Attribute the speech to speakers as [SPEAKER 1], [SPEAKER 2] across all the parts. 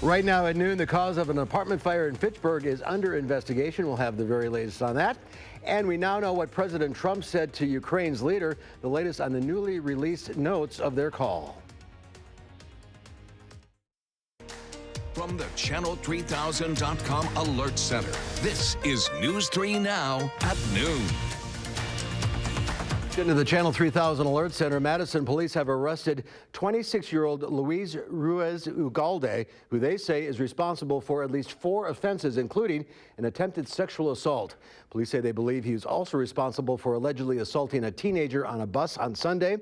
[SPEAKER 1] Right now at noon, the cause of an apartment fire in Fitchburg is under investigation. We'll have the very latest on that. And we now know what President Trump said to Ukraine's leader, the latest on the newly released notes of their call.
[SPEAKER 2] From the Channel3000.com Alert Center, this is News 3 Now at noon.
[SPEAKER 1] Into the Channel 3000 Alert Center, Madison police have arrested 26-year-old Luis Ruiz Ugalde, who they say is responsible for at least 4 offenses, including an attempted sexual assault. Police say they believe he is also responsible for allegedly assaulting a teenager on a bus on Sunday.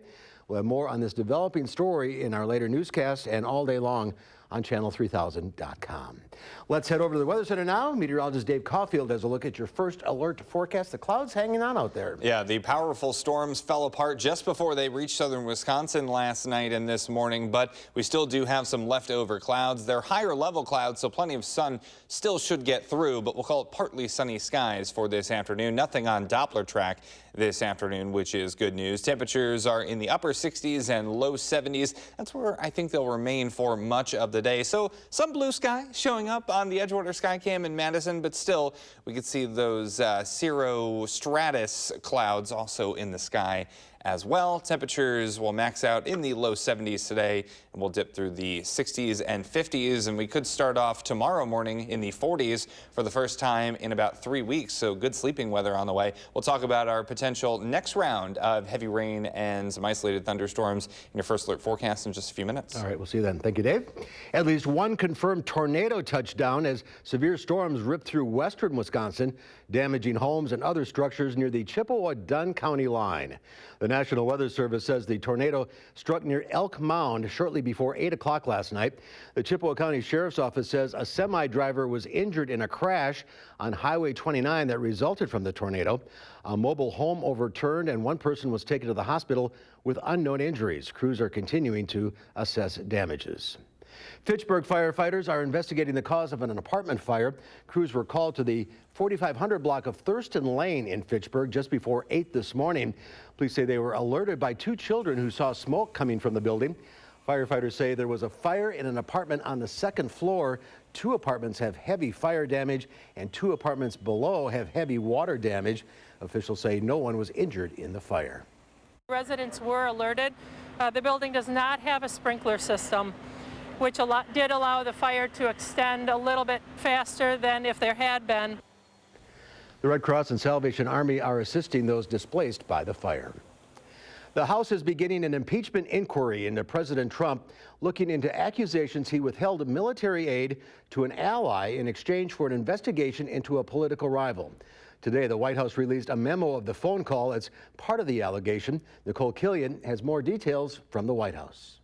[SPEAKER 1] We'll have more on this developing story in our later newscast and all day long on Channel3000.com. Let's head over to the Weather Center now. Meteorologist Dave Caulfield has a look at your first alert forecast. The clouds hanging on out there.
[SPEAKER 3] Yeah, the powerful storms fell apart just before they reached southern Wisconsin last night and this morning, but we still do have some leftover clouds. They're higher level clouds, so plenty of sun still should get through, but we'll call it partly sunny skies for this afternoon. Nothing on Doppler track this afternoon, which is good news. Temperatures are in the upper 60s and low 70s. That's where I think they'll remain for much of the day. So some blue sky showing up on the Edgewater Skycam in Madison, but still we could see those cirrostratus clouds also in the sky as well. Temperatures will max out in the low 70s today, and we'll dip through the 60s and 50s, and we could start off tomorrow morning in the 40s for the first time in about 3 weeks, so good sleeping weather on the way. We'll talk about our potential next round of heavy rain and some isolated thunderstorms in your first alert forecast in just a few minutes.
[SPEAKER 1] All right, we'll see you then. Thank you, Dave. At least one confirmed tornado touchdown as severe storms ripped through western Wisconsin, damaging homes and other structures near the Chippewa-Dunn County line. The National Weather Service says the tornado struck near Elk Mound shortly before 8 o'clock last night. The Chippewa County Sheriff's Office says a semi-driver was injured in a crash on Highway 29 that resulted from the tornado. A mobile home overturned and one person was taken to the hospital with unknown injuries. Crews are continuing to assess damages. Fitchburg firefighters are investigating the cause of an apartment fire. Crews were called to the 4500 block of Thurston Lane in Fitchburg just before 8 this morning. Police say they were alerted by 2 children who saw smoke coming from the building. Firefighters say there was a fire in an apartment on the 2nd floor. 2 apartments have heavy fire damage and 2 apartments below have heavy water damage. Officials say no one was injured in the fire.
[SPEAKER 4] Residents were alerted. The building does not have a sprinkler system, which did allow the fire to extend a little bit faster than if there had been.
[SPEAKER 1] The Red Cross and Salvation Army are assisting those displaced by the fire. The House is beginning an impeachment inquiry into President Trump, looking into accusations he withheld military aid to an ally in exchange for an investigation into a political rival. Today, the White House released a memo of the phone call as part of the allegation. Nicole Killian has more details from the White House.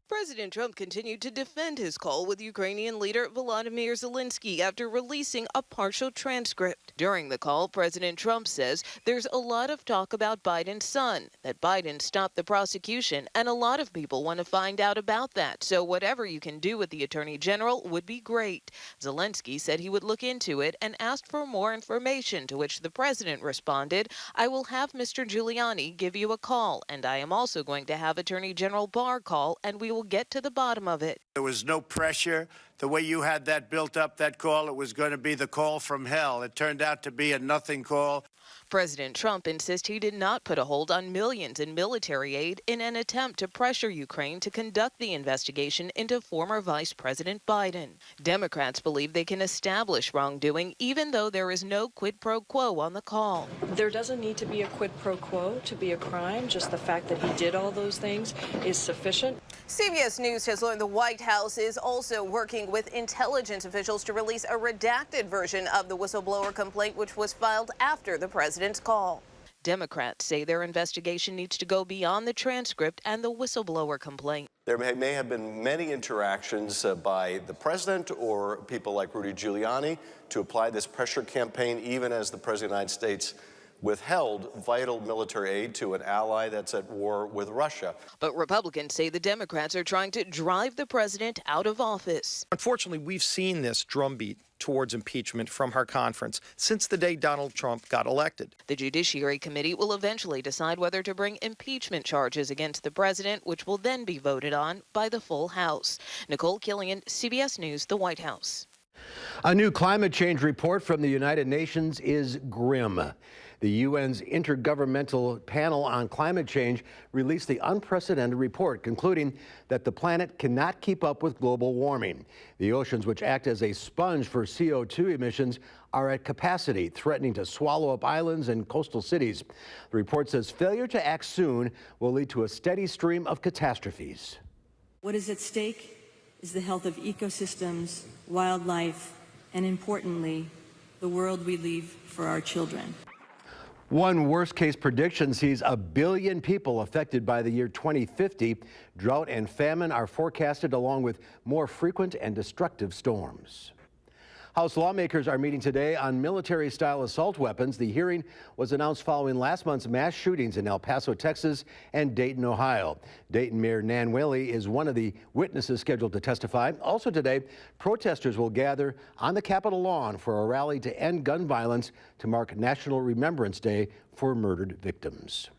[SPEAKER 5] President Trump continued to defend his call with Ukrainian leader Volodymyr Zelensky after releasing a partial transcript. During the call, President Trump says there's a lot of talk about Biden's son, that Biden stopped the prosecution, and a lot of people want to find out about that. So whatever you can do with the Attorney General would be great. Zelensky said he would look into it and asked for more information, to which the president responded, "I will have Mr. Giuliani give you a call, and I am also going to have Attorney General Barr call, and we will get to the bottom of it."
[SPEAKER 6] There was no pressure. The way you had that built up, that call, it was going to be the call from hell. It turned out to be a nothing call.
[SPEAKER 5] President Trump insists he did not put a hold on millions in military aid in an attempt to pressure Ukraine to conduct the investigation into former Vice President Biden. Democrats believe they can establish wrongdoing even though there is no quid pro quo on the call.
[SPEAKER 7] There doesn't need to be a quid pro quo to be a crime. Just the fact that he did all those things is sufficient.
[SPEAKER 8] CBS News has learned the White House is also working with intelligence officials to release a redacted version of the whistleblower complaint, which was filed after the president's call.
[SPEAKER 5] Democrats say their investigation needs to go beyond the transcript and the whistleblower complaint.
[SPEAKER 9] There may have been many interactions by the president or people like Rudy Giuliani to apply this pressure campaign, even as the president of the United States withheld vital military aid to an ally that's at war with Russia.
[SPEAKER 5] But Republicans say the Democrats are trying to drive the president out of office.
[SPEAKER 10] Unfortunately, we've seen this drumbeat towards impeachment from our conference since the day Donald Trump got elected.
[SPEAKER 5] The Judiciary Committee will eventually decide whether to bring impeachment charges against the president, which will then be voted on by the full House. Nicole Killian, CBS News, the White House.
[SPEAKER 1] A new climate change report from the United Nations is grim. The UN's Intergovernmental Panel on Climate Change released the unprecedented report concluding that the planet cannot keep up with global warming. The oceans, which act as a sponge for CO2 emissions, are at capacity, threatening to swallow up islands and coastal cities. The report says failure to act soon will lead to a steady stream of catastrophes.
[SPEAKER 11] What is at stake is the health of ecosystems, wildlife, and importantly, the world we leave for our children.
[SPEAKER 1] One worst-case prediction sees 1 billion people affected by the year 2050. Drought and famine are forecasted along with more frequent and destructive storms. House lawmakers are meeting today on military-style assault weapons. The hearing was announced following last month's mass shootings in El Paso, Texas, and Dayton, Ohio. Dayton Mayor Nan Whaley is one of the witnesses scheduled to testify. Also today, protesters will gather on the Capitol lawn for a rally to end gun violence to mark National Remembrance Day for murdered victims.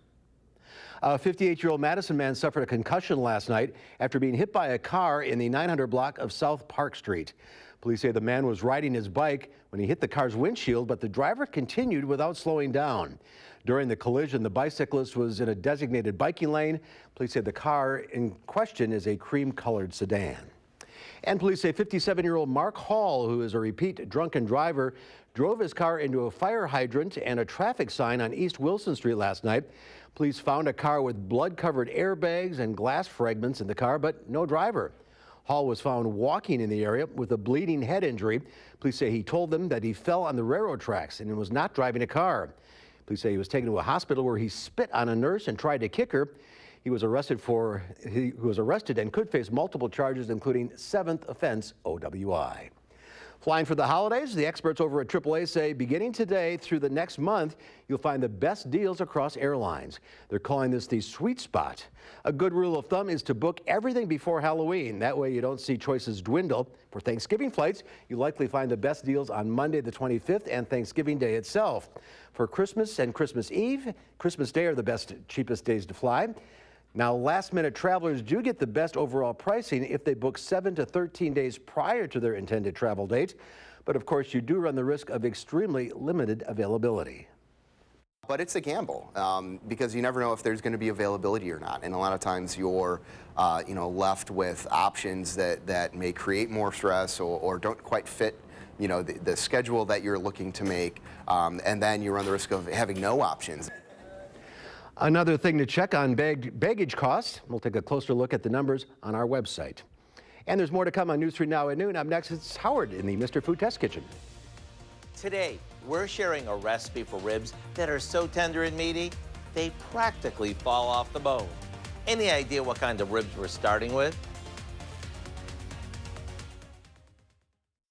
[SPEAKER 1] A 58-year-old Madison man suffered a concussion last night after being hit by a car in the 900 block of South Park Street. Police say the man was riding his bike when he hit the car's windshield, but the driver continued without slowing down. During the collision, the bicyclist was in a designated biking lane. Police say the car in question is a cream-colored sedan. And police say 57-year-old Mark Hall, who is a repeat drunken driver, drove his car into a fire hydrant and a traffic sign on East Wilson Street last night. Police found a car with blood-covered airbags and glass fragments in the car, but no driver. Hall was found walking in the area with a bleeding head injury. Police say he told them that he fell on the railroad tracks and was not driving a car. Police say he was taken to a hospital where he spit on a nurse and tried to kick her. He was arrested and could face multiple charges, including 7th offense OWI. Flying for the holidays, the experts over at AAA say beginning today through the next month, you'll find the best deals across airlines. They're calling this the sweet spot. A good rule of thumb is to book everything before Halloween. That way you don't see choices dwindle. For Thanksgiving flights, you'll likely find the best deals on Monday the 25th and Thanksgiving Day itself. For Christmas and Christmas Eve, Christmas Day are the best, cheapest days to fly. Now, last-minute travelers do get the best overall pricing if they book 7 to 13 days prior to their intended travel date. But of course, you do run the risk of extremely limited availability.
[SPEAKER 12] But it's a gamble because you never know if there's going to be availability or not. And a lot of times you're left with options that may create more stress or don't quite fit the schedule that you're looking to make. And then you run the risk of having no options.
[SPEAKER 1] Another thing to check on baggage costs. We'll take a closer look at the numbers on our website. And there's more to come on News 3 Now at noon. Up next, it's Howard in the Mr. Food Test Kitchen.
[SPEAKER 13] Today, we're sharing a recipe for ribs that are so tender and meaty, they practically fall off the bone. Any idea what kind of ribs we're starting with?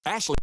[SPEAKER 2] Ashley.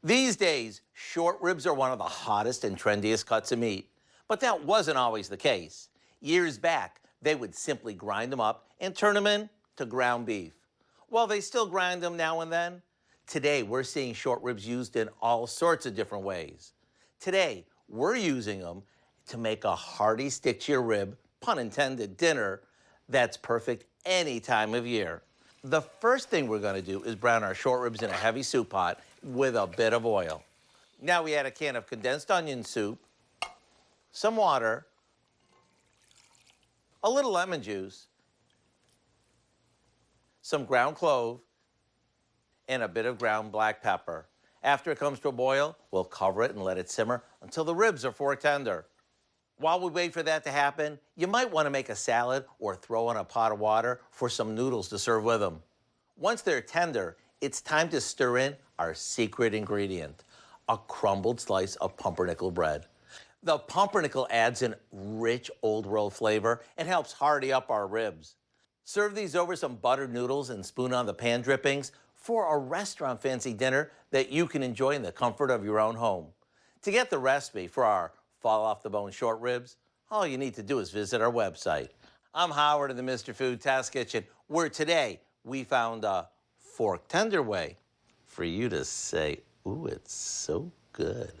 [SPEAKER 13] These days, short ribs are one of the hottest and trendiest cuts of meat. But that wasn't always the case. Years back, they would simply grind them up and turn them into ground beef. While they still grind them now and then, today we're seeing short ribs used in all sorts of different ways. Today, we're using them to make a hearty stick-to-your-rib, pun intended, dinner that's perfect any time of year. The first thing we're going to do is brown our short ribs in a heavy soup pot with a bit of oil. Now we add a can of condensed onion soup, some water, a little lemon juice, some ground clove, and a bit of ground black pepper. After it comes to a boil, we'll cover it and let it simmer until the ribs are fork tender. While we wait for that to happen, you might want to make a salad or throw in a pot of water for some noodles to serve with them. Once they're tender, it's time to stir in our secret ingredient, a crumbled slice of pumpernickel bread. The pumpernickel adds an rich old world flavor and helps hearty up our ribs. Serve these over some buttered noodles and spoon on the pan drippings for a restaurant fancy dinner that you can enjoy in the comfort of your own home. To get the recipe for our fall off the bone short ribs, all you need to do is visit our website. I'm Howard in the Mr. Food Test Kitchen, where today we found a fork tender way for you to say, ooh, it's so good.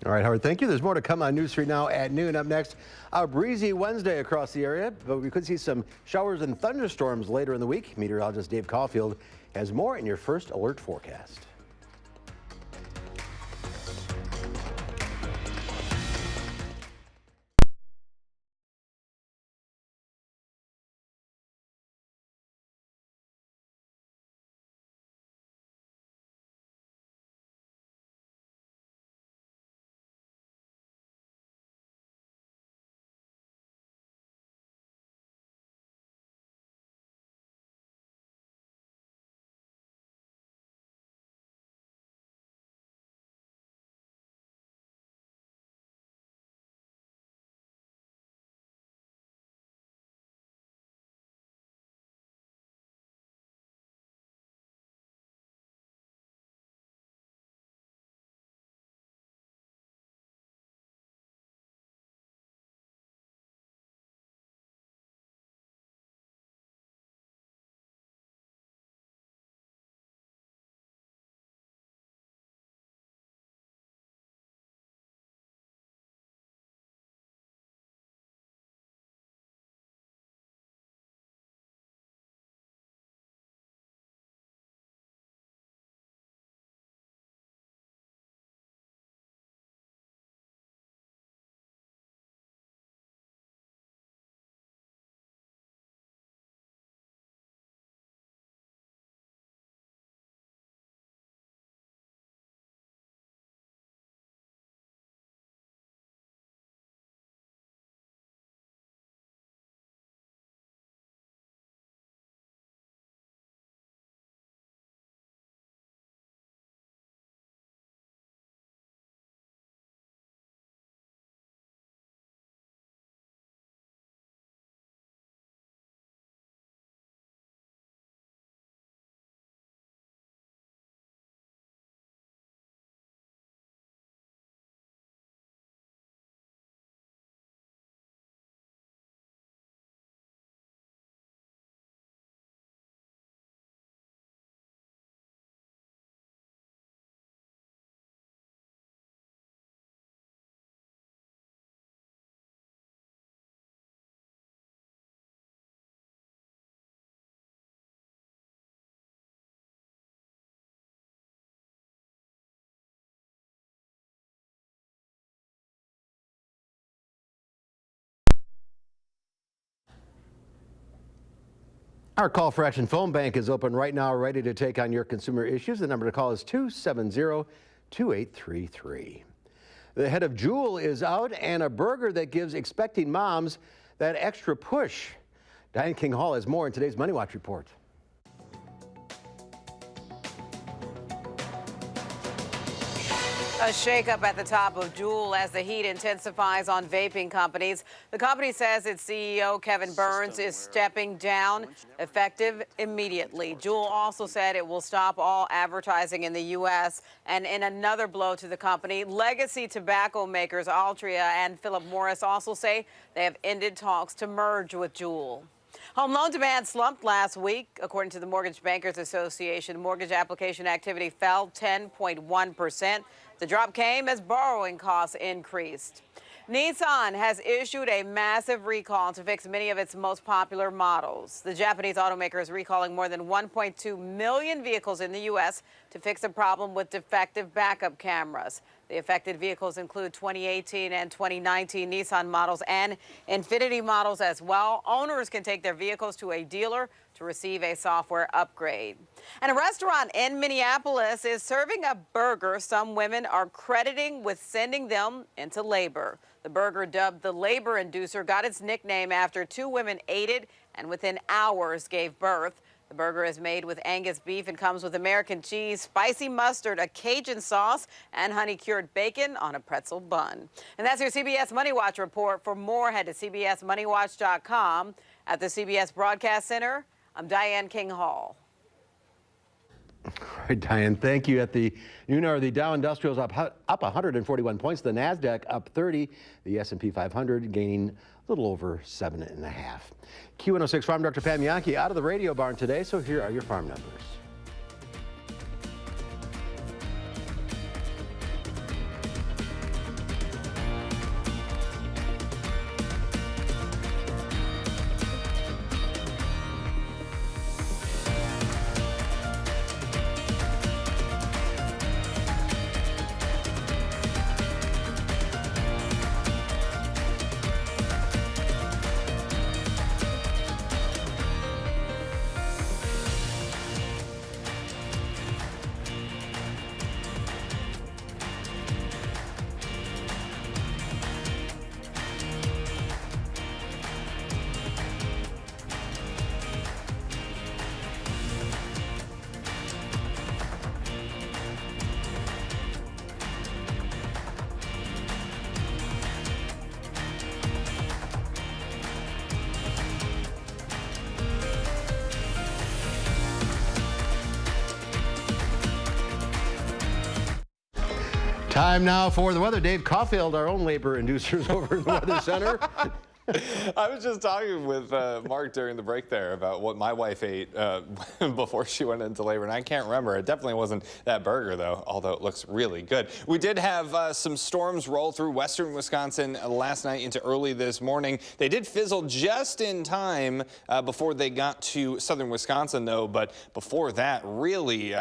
[SPEAKER 1] All right, Howard, thank you. There's more to come on News 3 Now at noon. Up next, a breezy Wednesday across the area, but we could see some showers and thunderstorms later in the week. Meteorologist Dave Caulfield has more in your first alert forecast. Our call for action phone bank is open right now, ready to take on your consumer issues. The number to call is 270-2833. The head of Jewel is out, and a burger that gives expecting moms that extra push. Diane King Hall has more in today's Money Watch report.
[SPEAKER 8] A shakeup at the top of Juul as the heat intensifies on vaping companies. The company says its CEO, Kevin Burns, is stepping down effective immediately. Juul also said it will stop all advertising in the U.S. And in another blow to the company, legacy tobacco makers Altria and Philip Morris also say they have ended talks to merge with Juul. Home loan demand slumped last week. According to the Mortgage Bankers Association, mortgage application activity fell 10.1%. The drop came as borrowing costs increased. Nissan has issued a massive recall to fix many of its most popular models. The Japanese automaker is recalling more than 1.2 million vehicles in the U.S. to fix a problem with defective backup cameras. The affected vehicles include 2018 and 2019 Nissan models and Infiniti models as well. Owners can take their vehicles to a dealer to receive a software upgrade. And a restaurant in Minneapolis is serving a burger some women are crediting with sending them into labor. The burger, dubbed the labor inducer, got its nickname after two women ate it and within hours gave birth. The burger is made with Angus beef and comes with American cheese, spicy mustard, a Cajun sauce, and honey-cured bacon on a pretzel bun. And that's your CBS Money Watch report. For more, head to cbsmoneywatch.com. At the CBS Broadcast Center, I'm Diane King Hall.
[SPEAKER 1] All right, Diane, thank you. At the noon hour, the Dow Industrials up 141 points. The NASDAQ up 30. The S&P 500 gaining a little over 7.5. Q106 Farm Director Pam Yankee out of the radio barn today, so here are your farm numbers. Time now for the weather. Dave Caulfield, our own labor inducers over in the Weather Center.
[SPEAKER 3] I was just talking with Mark during the break there about what my wife ate before she went into labor, and I can't remember. It definitely wasn't that burger, though, although it looks really good. We did have some storms roll through western Wisconsin last night into early this morning. They did fizzle just in time before they got to southern Wisconsin, though, but before that, really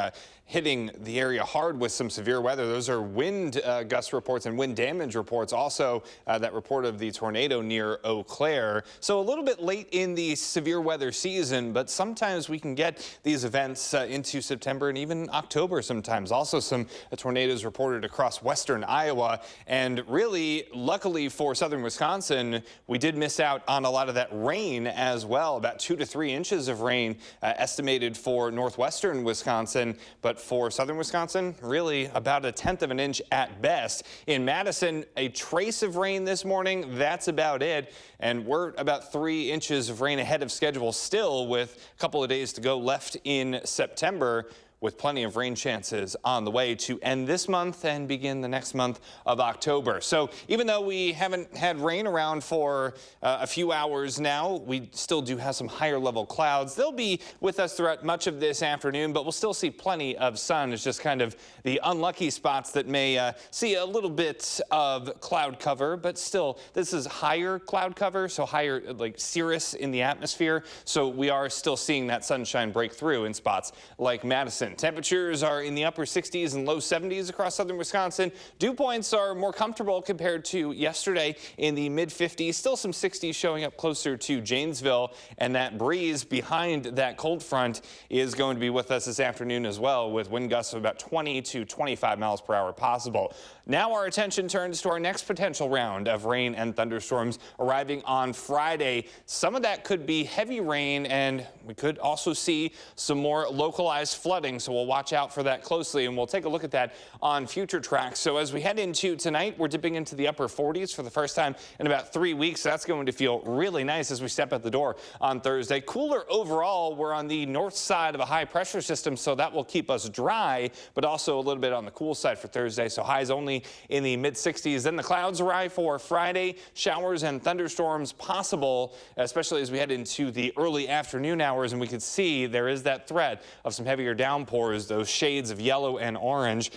[SPEAKER 3] hitting the area hard with some severe weather. Those are wind gust reports and wind damage reports. Also, that report of the tornado near Eau Claire. So a little bit late in the severe weather season, but sometimes we can get these events into September and even October sometimes. Also, some tornadoes reported across western Iowa. And really, luckily for southern Wisconsin, we did miss out on a lot of that rain as well. About 2 to 3 inches of rain estimated for northwestern Wisconsin. But for southern Wisconsin, really about 1/10 of an inch at best. In Madison, a trace of rain this morning. That's about it. And we're about 3 inches of rain ahead of schedule still, with a couple of days to go left in September, with plenty of rain chances on the way to end this month and begin the next month of October. So even though we haven't had rain around for a few hours now, we still do have some higher level clouds. They'll be with us throughout much of this afternoon, but we'll still see plenty of sun. It's just kind of the unlucky spots that may see a little bit of cloud cover, but still, this is higher cloud cover, so higher like cirrus in the atmosphere. So we are still seeing that sunshine break through in spots like Madison. Temperatures are in the upper 60s and low 70s across southern Wisconsin. Dew points are more comfortable compared to yesterday in the mid 50s. Still some 60s showing up closer to Janesville, and that breeze behind that cold front is going to be with us this afternoon as well, with wind gusts of about 20 to 25 miles per hour possible. Now our attention turns to our next potential round of rain and thunderstorms arriving on Friday. Some of that could be heavy rain, and we could also see some more localized flooding. so we'll watch out for that closely, and we'll take a look at that on future tracks. So as we head into tonight, we're dipping into the upper 40s for the first time in about 3 weeks. That's going to feel really nice as we step out the door on Thursday. Cooler overall. We're on the north side of a high pressure system, so that will keep us dry, but also a little bit on the cool side for Thursday. So highs only in the mid 60s. Then the clouds arrive for Friday. Showers and thunderstorms possible, especially as we head into the early afternoon hours, and we can see there is that threat of some heavier downpours, those shades of yellow and orange.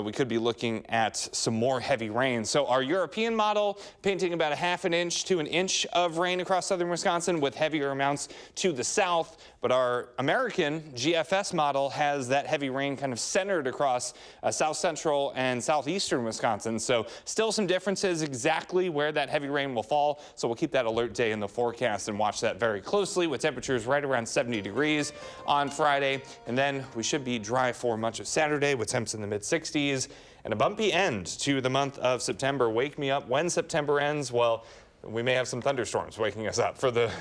[SPEAKER 3] We could be looking at some more heavy rain. So our European model painting about 1/2 inch to 1 inch of rain across southern Wisconsin with heavier amounts to the south. But our American GFS model has that heavy rain kind of centered across south central and southeastern Wisconsin. So still some differences exactly where that heavy rain will fall. So we'll keep that alert day in the forecast and watch that very closely with temperatures right around 70 degrees on Friday. And then we should be dry for much of Saturday with temps in the mid 60s and a bumpy end to the month of September. Wake me up when September ends. Well, we may have some thunderstorms waking us up for the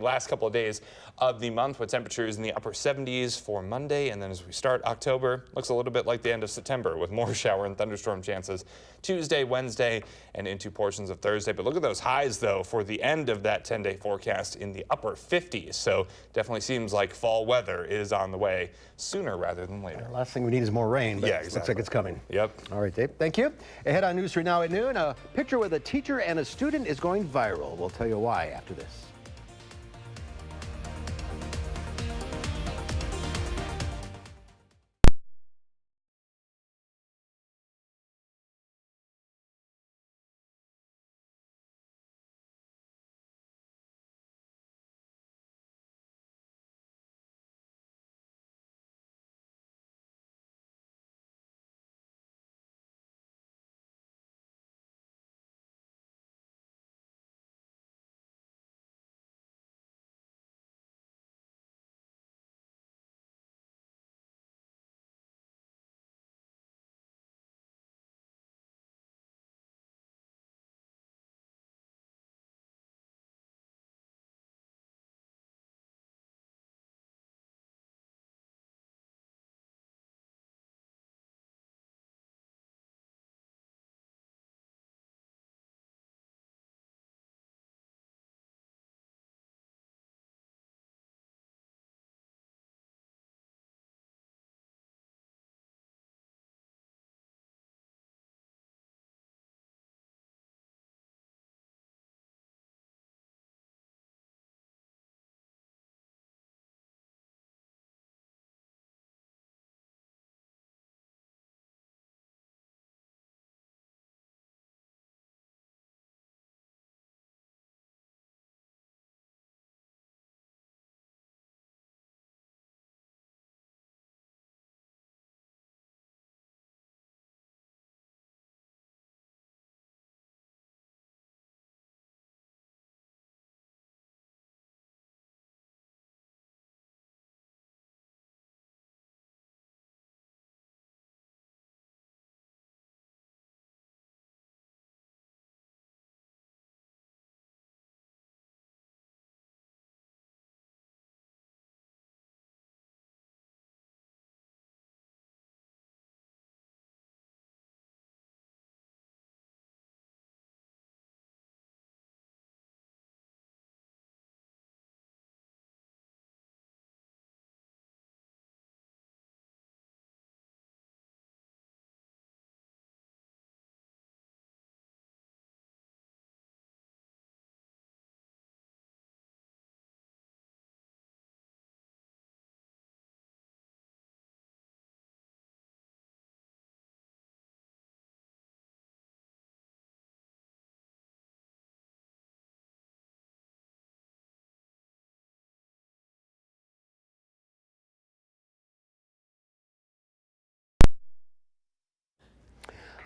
[SPEAKER 3] last couple of days of the month, with temperatures in the upper 70s for Monday. And then as we start October, looks a little bit like the end of September with more shower and thunderstorm chances Tuesday, Wednesday, and into portions of Thursday. But look at those highs, though, for the end of that 10-day forecast in the upper 50s. So definitely seems like fall weather is on the way sooner rather than later.
[SPEAKER 1] Last thing we need is more rain, but
[SPEAKER 3] yeah,
[SPEAKER 1] exactly. It looks like it's coming.
[SPEAKER 3] Yep.
[SPEAKER 1] All right, Dave. Thank you. Ahead on News 3 Now at noon, a picture with a teacher and a student is going viral. We'll tell you why after this.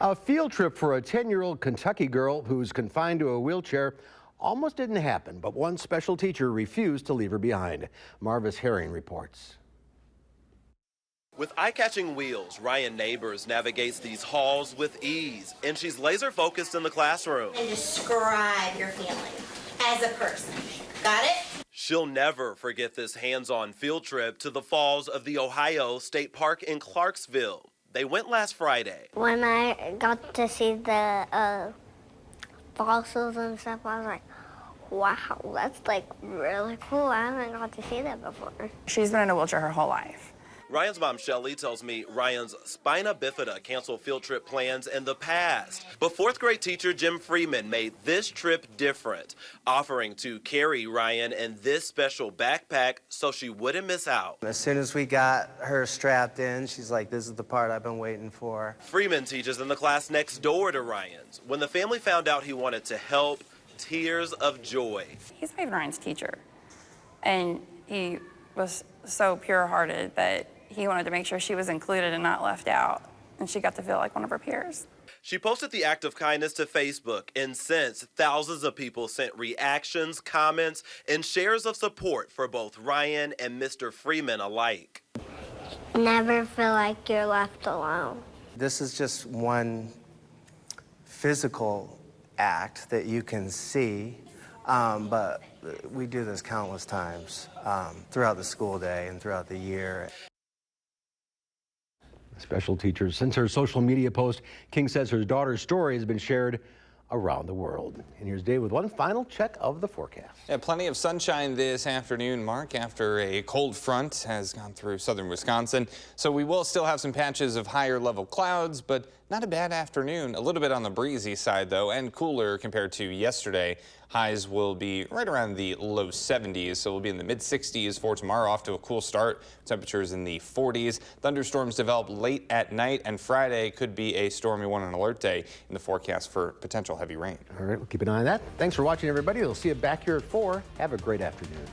[SPEAKER 1] A field trip for a 10-year-old Kentucky girl who's confined to a wheelchair almost didn't happen, but one special teacher refused to leave her behind. Marvis Herring reports.
[SPEAKER 14] With eye-catching wheels, Ryan Neighbors navigates these halls with ease, and she's laser-focused in the classroom.
[SPEAKER 15] And describe your feeling as a person. Got it?
[SPEAKER 14] She'll never forget this hands-on field trip to the falls of the Ohio State Park in Clarksville. They went last Friday.
[SPEAKER 15] When I got to see the fossils and stuff, I was like, wow, that's like really cool. I haven't got to see that before.
[SPEAKER 16] She's been in a wheelchair her whole life.
[SPEAKER 14] Ryan's mom, Shelly, tells me Ryan's spina bifida canceled field trip plans in the past. But fourth grade teacher Jim Freeman made this trip different, offering to carry Ryan in this special backpack so she wouldn't miss out.
[SPEAKER 17] As soon as we got her strapped in, she's like, this is the part I've been waiting for.
[SPEAKER 14] Freeman teaches in the class next door to Ryan's. When the family found out he wanted to help, tears of joy.
[SPEAKER 16] He's my Ryan's teacher, and he was so pure-hearted that he wanted to make sure she was included and not left out, and she got to feel like one of her peers.
[SPEAKER 14] She posted the act of kindness to Facebook, and since thousands of people sent reactions, comments, and shares of support for both Ryan and Mr. Freeman alike.
[SPEAKER 15] Never feel like you're left alone.
[SPEAKER 17] This is just one physical act that you can see, but we do this countless times throughout the school day and throughout the year.
[SPEAKER 1] Special teachers. Since her social media post, King says her daughter's story has been shared around the world. And here's Dave with one final check of the forecast.
[SPEAKER 3] Yeah, plenty of sunshine this afternoon, Mark, after a cold front has gone through southern Wisconsin. So we will still have some patches of higher level clouds, but not a bad afternoon. A little bit on the breezy side, though, and cooler compared to yesterday. Highs will be right around the low 70s, so we'll be in the mid-60s for tomorrow, off to a cool start. Temperatures in the 40s. Thunderstorms develop late at night, and Friday could be a stormy one on alert day in the forecast for potential heavy rain.
[SPEAKER 1] All right, we'll keep an eye on that. Thanks for watching, everybody. We'll see you back here at 4. Have a great afternoon.